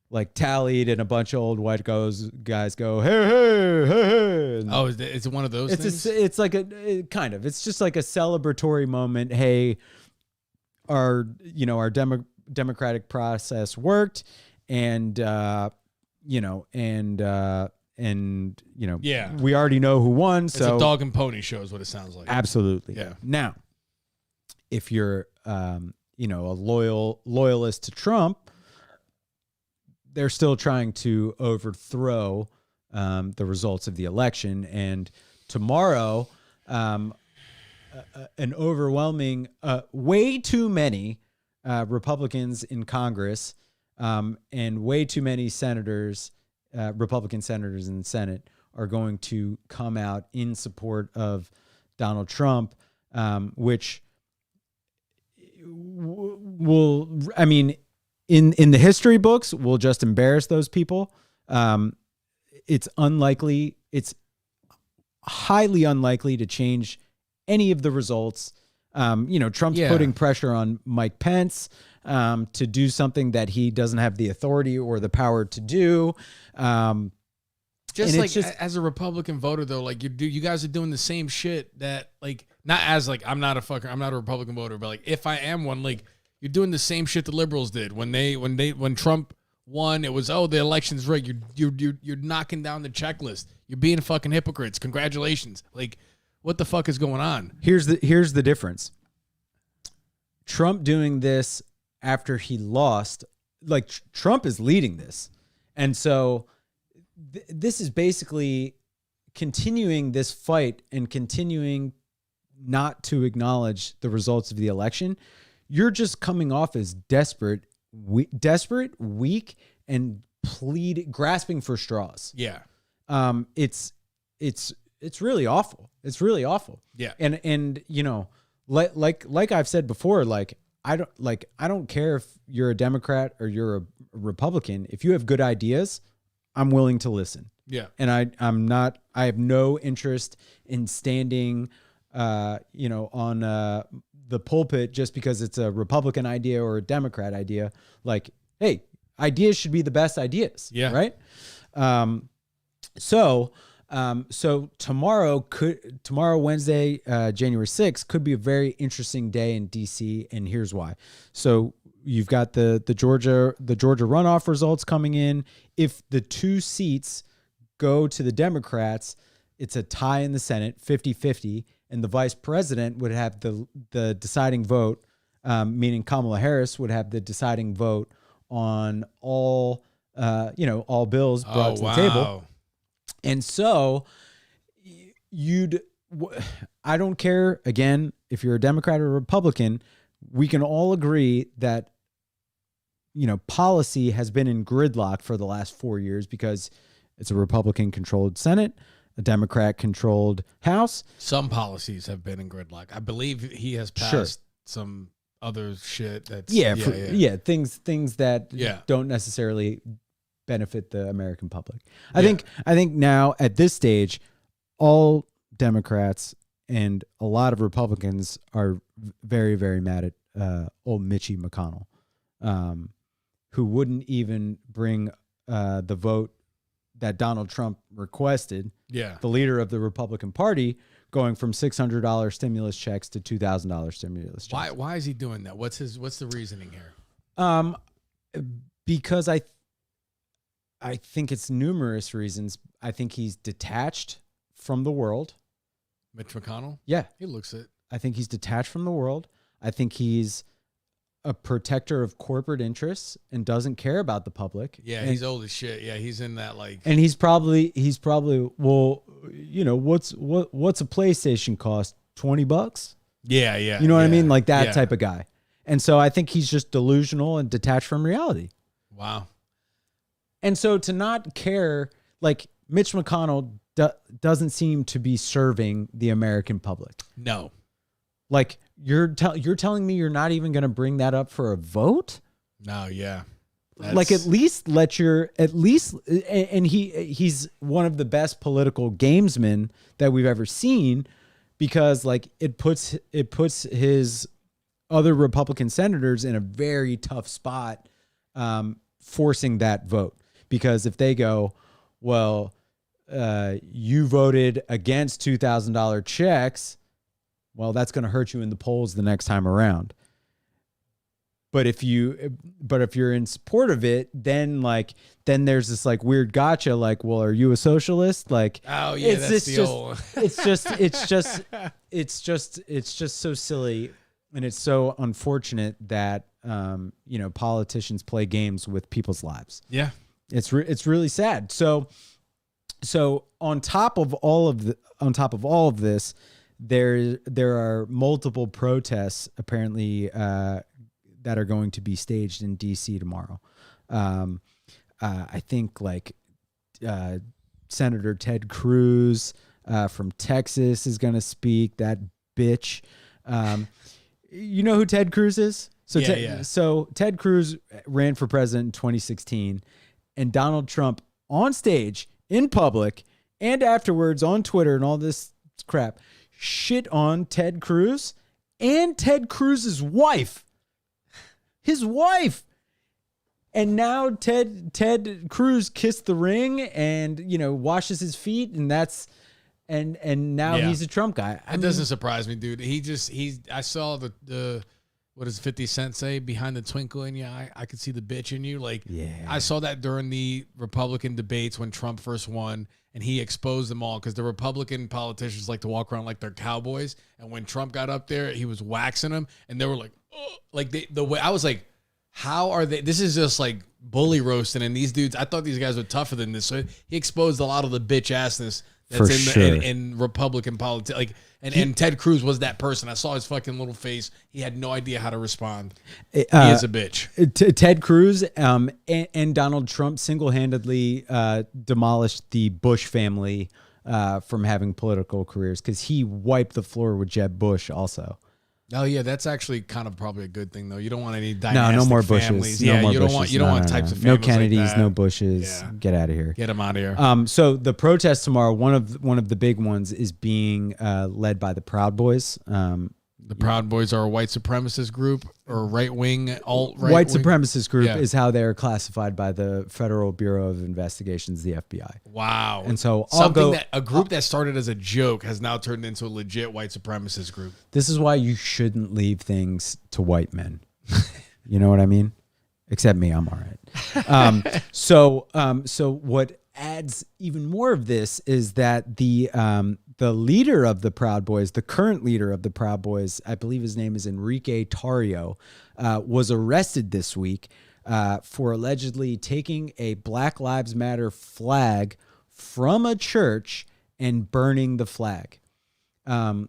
like tallied, and a bunch of old white guys go, hey, hey, hey, hey. Oh, is it one of those things? It's like kind of. It's just like a celebratory moment. Hey, our democratic process worked, and yeah, we already know who won. It's so a dog and pony show is what it sounds like. Absolutely. Yeah. Now, if you're a loyalist to Trump, they're still trying to overthrow the results of the election. And tomorrow, an overwhelming, way too many Republicans in Congress and way too many senators, Republican senators in the Senate, are going to come out in support of Donald Trump, which will, I mean, in the history books, we'll just embarrass those people. It's unlikely. It's highly unlikely to change any of the results. Trump's putting pressure on Mike Pence to do something that he doesn't have the authority or the power to do. As a Republican voter though, like you guys are doing the same shit that I'm not a Republican voter, but like if I am one, like you're doing the same shit the liberals did when Trump won. It was, the election's rigged. You're knocking down the checklist. You're being fucking hypocrites. Congratulations. Like, what the fuck is going on? Here's the difference. Trump doing this after he lost, like Trump is leading this, and so this is basically continuing this fight and continuing not to acknowledge the results of the election. You're just coming off as desperate, weak, and grasping for straws. Yeah. It's really awful. It's really awful. Yeah. And like I've said before, I don't care if you're a Democrat or you're a Republican. If you have good ideas, I'm willing to listen. Yeah. And I have no interest in standing on the pulpit just because it's a Republican idea or a Democrat idea. Like, hey, ideas should be the best ideas. Yeah. Right. So tomorrow, Wednesday, January 6th, could be a very interesting day in DC, and here's why. So you've got the Georgia runoff results coming in. If the 2 seats go to the Democrats, it's a tie in the Senate, 50-50, and the vice president would have the deciding vote, meaning Kamala Harris would have the deciding vote on all bills brought to the table. And so I don't care, again, if you're a Democrat or a Republican, we can all agree that, policy has been in gridlock for the last 4 years because it's a Republican-controlled Senate, a Democrat-controlled House. Some policies have been in gridlock. I believe he has passed some other shit. That's things that don't necessarily benefit the American public. I think now at this stage, all Democrats and a lot of Republicans are very, very mad at old Mitchie McConnell, who wouldn't even bring the vote that Donald Trump requested. Yeah, the leader of the Republican Party, going from $600 stimulus checks to $2,000 stimulus checks. Why is he doing that? What's the reasoning here? Because I think it's numerous reasons. I think he's detached from the world. Mitch McConnell? Yeah. He looks it. I think he's detached from the world. I think he's a protector of corporate interests and doesn't care about the public. Yeah, he's old as shit. Yeah, he's in that like. And he's probably well, what's a PlayStation cost? $20? Yeah. You know what I mean? Like that type of guy. And so I think he's just delusional and detached from reality. Wow. And so to not care, like Mitch McConnell doesn't seem to be serving the American public. No. Like you're telling me you're not even going to bring that up for a vote? No, yeah. Like at least and he's one of the best political gamesmen that we've ever seen, because like it puts his other Republican senators in a very tough spot, forcing that vote. Because if they go, well, you voted against $2,000 checks, well, that's going to hurt you in the polls the next time around. But if you're in support of it, then there's this like weird gotcha. Like, well, are you a socialist? Like, oh yeah, it's just so silly, and it's so unfortunate that politicians play games with people's lives. Yeah, it's really sad. So on top of all of this, there are multiple protests apparently that are going to be staged in DC tomorrow. I think Senator Ted Cruz from Texas is going to speak. That bitch. You know who Ted Cruz is? So Ted Cruz ran for president in 2016, and Donald Trump on stage in public and afterwards on Twitter and all this crap shit on Ted Cruz and Ted Cruz's wife. His wife. And now Ted Cruz kissed the ring and washes his feet, and now he's a Trump guy. It doesn't surprise me, dude. I saw the what does 50 Cent say? Behind the twinkle in your eye, I could see the bitch in you. Like, I saw that during the Republican debates when Trump first won, and he exposed them all because the Republican politicians like to walk around like they're cowboys. And when Trump got up there, he was waxing them, and they were like, oh, like the way I was like, how are they? This is just like bully roasting, and these dudes. I thought these guys were tougher than this. So he exposed a lot of the bitch assness that's in Republican politics. Like, and Ted Cruz was that person. I saw his fucking little face. He had no idea how to respond. He is a bitch. Ted Cruz and Donald Trump single-handedly demolished the Bush family from having political careers, because he wiped the floor with Jeb Bush also. Oh yeah, that's actually kind of probably a good thing though. You don't want any dynastic no more families. Bushes. No more you don't Bushes. want types of families. No Kennedys, like that. no Bushes. Yeah. Get out of here. Get them out of here. So the protest tomorrow, one of the big ones is being led by the Proud Boys. The Proud Boys are a white supremacist group or right-wing, alt-right. White supremacist group is how they're classified by the Federal Bureau of Investigations, the FBI. Wow. And so a group that started as a joke has now turned into a legit white supremacist group. This is why you shouldn't leave things to white men. You know what I mean? Except me, I'm all right. So what adds even more of this is that the leader of the Proud Boys, the current leader of the Proud Boys, I believe his name is Enrique Tarrio, was arrested this week for allegedly taking a Black Lives Matter flag from a church and burning the flag. I'll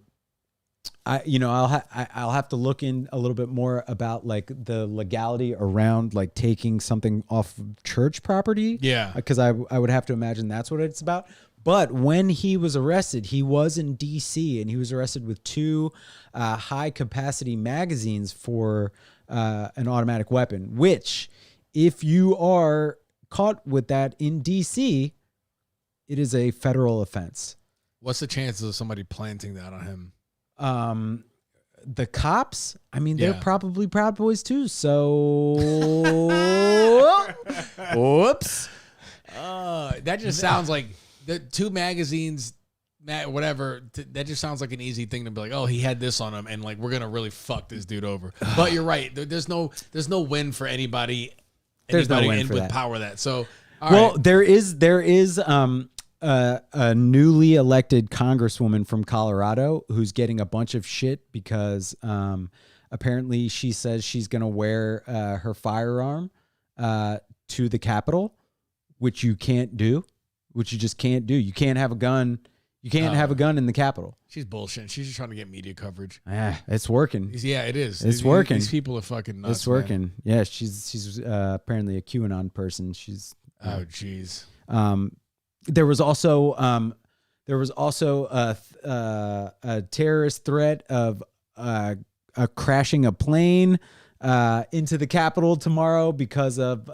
have to look in a little bit more about like the legality around like taking something off of church property. Yeah, because I would have to imagine that's what it's about. But when he was arrested, he was in D.C. and he was arrested with 2 high-capacity magazines for an automatic weapon, which, if you are caught with that in D.C., it is a federal offense. What's the chances of somebody planting that on him? The cops, I mean, they're probably Proud Boys too. So, whoops. That just sounds like the 2 magazines, whatever. That just sounds like an easy thing to be like, oh, he had this on him, and like we're gonna really fuck this dude over. But you're right. There's no win for anybody. There's no win in for with that. power that. So, there is a newly elected congresswoman from Colorado who's getting a bunch of shit because apparently she says she's going to wear her firearm to the Capitol, which you can't do, which you just can't do. You can't have a gun. You can't have a gun in the Capitol. She's bullshitting. She's just trying to get media coverage. It's working. Yeah, it is. It's working. These people are fucking nuts. It's working. Man. Yeah, she's apparently a QAnon person. She's oh jeez. There was also a terrorist threat of crashing a plane into the Capitol tomorrow because of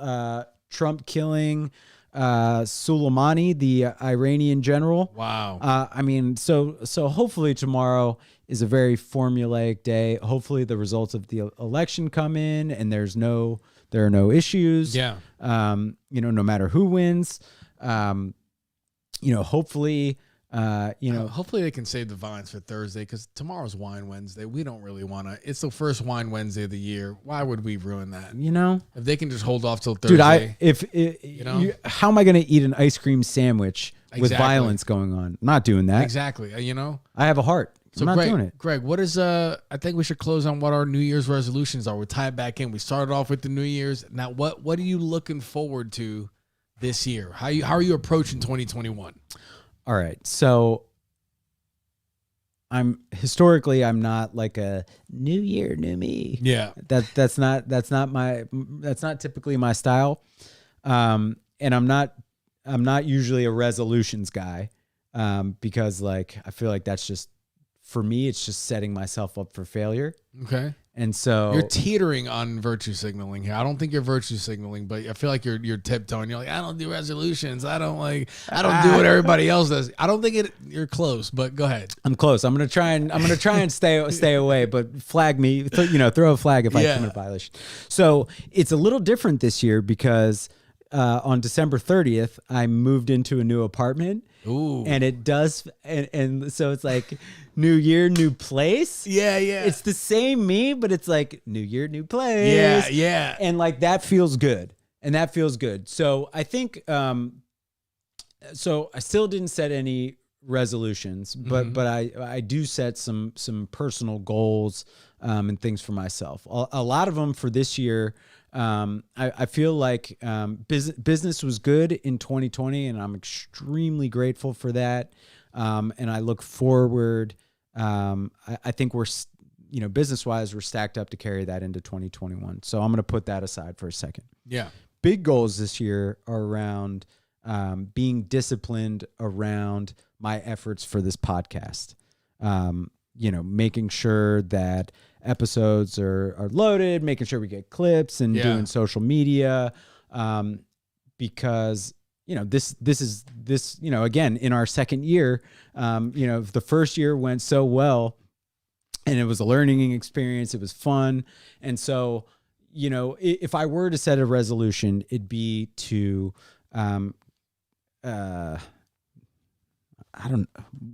Trump killing Soleimani, the Iranian general. Wow. I mean, so hopefully tomorrow is a very formulaic day. Hopefully the results of the election come in and there are no issues. Yeah. No matter who wins. Hopefully, hopefully they can save the vines for Thursday because tomorrow's Wine Wednesday. We don't really want to. It's the first Wine Wednesday of the year. Why would we ruin that? If they can just hold off till Thursday. Dude, how am I going to eat an ice cream sandwich with violence going on? I'm not doing that. Exactly. I have a heart. I'm not doing it. Greg, what is I think we should close on what our New Year's resolutions are. We tie it back in. We started off with the New Year's. Now, what are you looking forward to this year? How are you approaching 2021? All right. So I'm not like a new year, new me. Yeah. That's not typically my style. And I'm not usually a resolutions guy. Because like I feel like that's just, for me, it's just setting myself up for failure. Okay. And so you're teetering on virtue signaling here. I don't think you're virtue signaling, but I feel like you're tiptoeing. You're like, I don't do resolutions. I don't do what everybody else does. I don't think you're close, but go ahead. I'm close. I'm gonna try and stay away, but flag me. Throw a flag if I commit a violation. So it's a little different this year because on December 30th, I moved into a new apartment. Ooh. And it does, and so it's like new year, new place. Yeah. It's the same me, but it's like new year, new place. Yeah. And like that feels good. So I think, so I still didn't set any resolutions, but I do set some personal goals and things for myself. A lot of them for this year. I feel like business was good in 2020, and I'm extremely grateful for that. And I look forward. I think we're, business-wise, we're stacked up to carry that into 2021. So I'm going to put that aside for a second. Yeah. Big goals this year are around being disciplined around my efforts for this podcast. Making sure that episodes are loaded, making sure we get clips and doing social media. Because, this is, again, in our second year, the first year went so well and it was a learning experience. It was fun. And so, if I were to set a resolution, it'd be to, I don't know.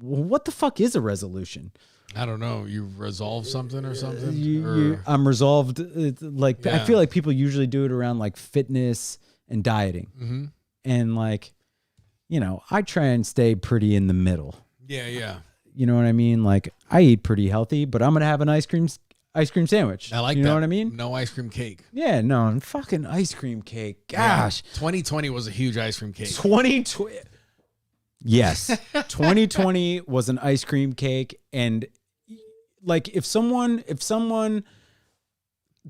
What the fuck is a resolution? I don't know. You resolve something or something? I'm resolved. I feel like people usually do it around like fitness and dieting. Mm-hmm. And like, I try and stay pretty in the middle. Yeah. You know what I mean? Like I eat pretty healthy, but I'm going to have an ice cream sandwich. I like that. You know what I mean? No ice cream cake. Yeah, no, fucking ice cream cake. Gosh. Yeah. 2020 was a huge ice cream cake. 2020. Yes. 2020 was an ice cream cake. And like if someone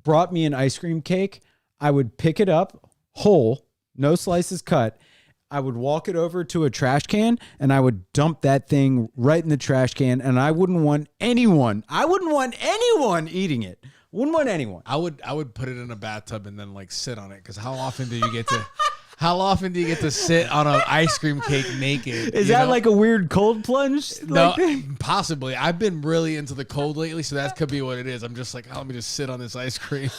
brought me an ice cream cake, I would pick it up whole, no slices cut. I would walk it over to a trash can and I would dump that thing right in the trash can, and I wouldn't want anyone eating it. Wouldn't want anyone. I would put it in a bathtub and then like sit on it, because how often do you get to sit on an ice cream cake naked? Is that like a weird cold plunge? No, possibly. I've been really into the cold lately, so that could be what it is. I'm just like, let me just sit on this ice cream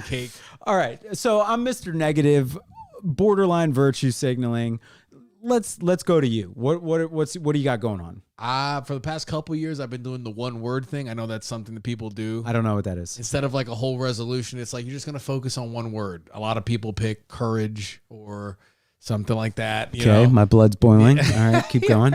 cake. All right, so I'm Mr. Negative, borderline virtue signaling. Let's go to you. What do you got going on? For the past couple years, I've been doing the one word thing. I know that's something that people do. I don't know what that is. Instead of like a whole resolution, it's like you're just gonna focus on one word. A lot of people pick courage or something like that. You know? My blood's boiling. All right, keep going.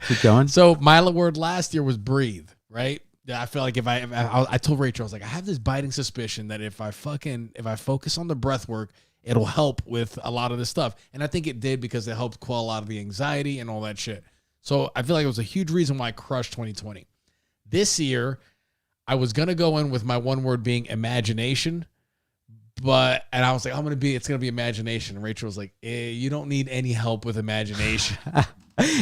Keep going. So my word last year was breathe. Right. I feel like if I told Rachel, I was like, I have this biting suspicion that if I focus on the breath work, it'll help with a lot of this stuff. And I think it did, because it helped quell a lot of the anxiety and all that shit. So I feel like it was a huge reason why I crushed 2020. This year, I was going to go in with my one word being imagination. And I was like, it's going to be imagination. And Rachel was like, you don't need any help with imagination.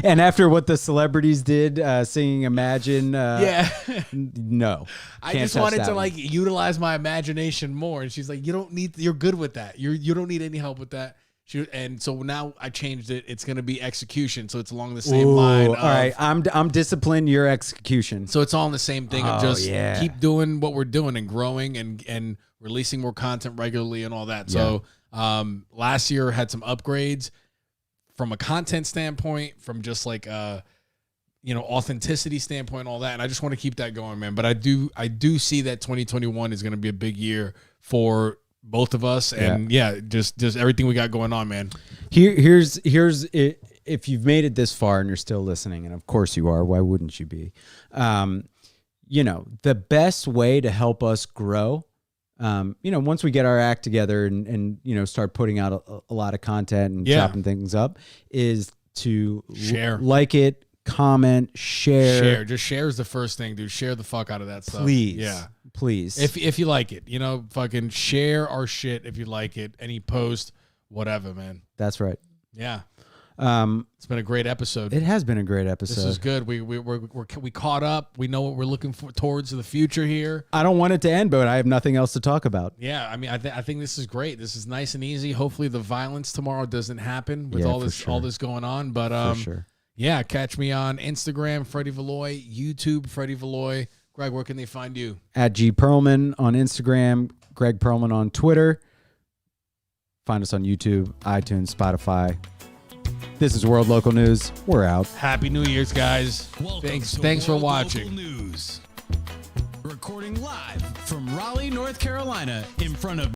And after what the celebrities did, singing Imagine, no. I just wanted to like utilize my imagination more. And she's like, you're good with that. You don't need any help with that. And so now I changed it. It's going to be execution. So it's along the same line. All right. I'm disciplined. Your execution. So it's all in the same thing of just keep doing what we're doing and growing and releasing more content regularly and all that. So last year had some upgrades from a content standpoint, from just like authenticity standpoint, all that. And I just want to keep that going, man. But I do see that 2021 is going to be a big year for both of us, and just everything we got going on, man. Here's it. If you've made it this far and you're still listening, and of course you are, why wouldn't you be? The best way to help us grow, once we get our act together and start putting out a lot of content and chopping things up, is to share, like it, comment, share. Just share is the first thing, dude. Share the fuck out of that stuff. Please. Yeah. Please. If you like it, fucking share our shit if you like it. Any post, whatever, man. That's right. Yeah. It's been a great episode. It has been a great episode. This is good. We caught up. We know what we're looking for towards the future here. I don't want it to end, but I have nothing else to talk about. Yeah, I mean, I think this is great. This is nice and easy. Hopefully, the violence tomorrow doesn't happen with all this going on. But for sure. Yeah, catch me on Instagram, Freddie Valoy, YouTube, Freddie Valoy. Greg, where can they find you? At G Perlman on Instagram, Greg Perlman on Twitter. Find us on YouTube, iTunes, Spotify. This is World Local News. We're out. Happy New Year's, guys. Thanks for watching. Local News. Recording live from Raleigh, North Carolina, in front of